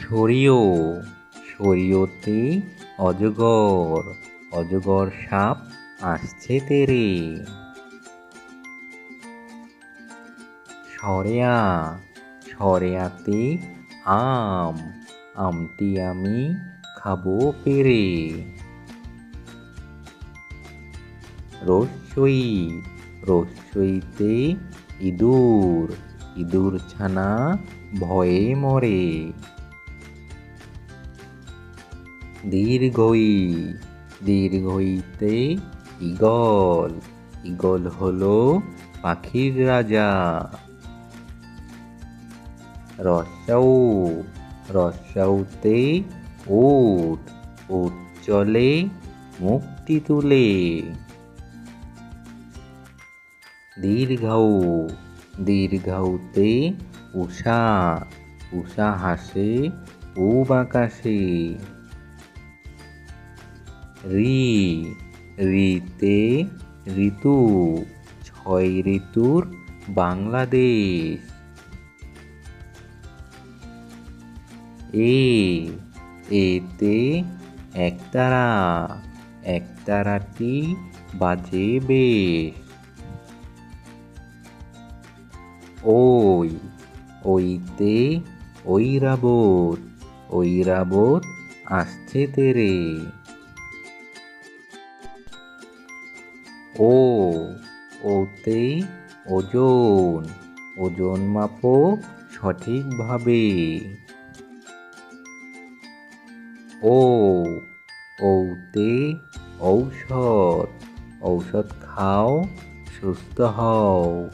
সরিও সরিওতে অজগর অজগর সাপ আসছে তেরে। সরেয়া সরেয়াতে আম আমটি আমি খাবো পেরে। রস্যই রস্যইতে ইঁদুর ইঁদুর ছানা ভয়ে মরে। দীর্ঘই দীর্ঘইতে ঈগল ঈগল হলো পাখির রাজা। রস্যৌ রস্যৌতে উট উট চলে মুক্তি তুলে। দীর্ঘৌ দীর্ঘৌতে উষা উষা হাসে পূব আকাশে। ঋ ঋতে ঋতু ছয় ঋতুর বাংলাদেশ। এতে একতারা একতারাটি বাজে বেশ। ওইতে ঐরাবত ঐরাবত আসছে তেরে। ওতে ওজন ওজন মাপো সঠিকভাবে। ওতে ঔষধ ঔষধ খাও সুস্থ হও।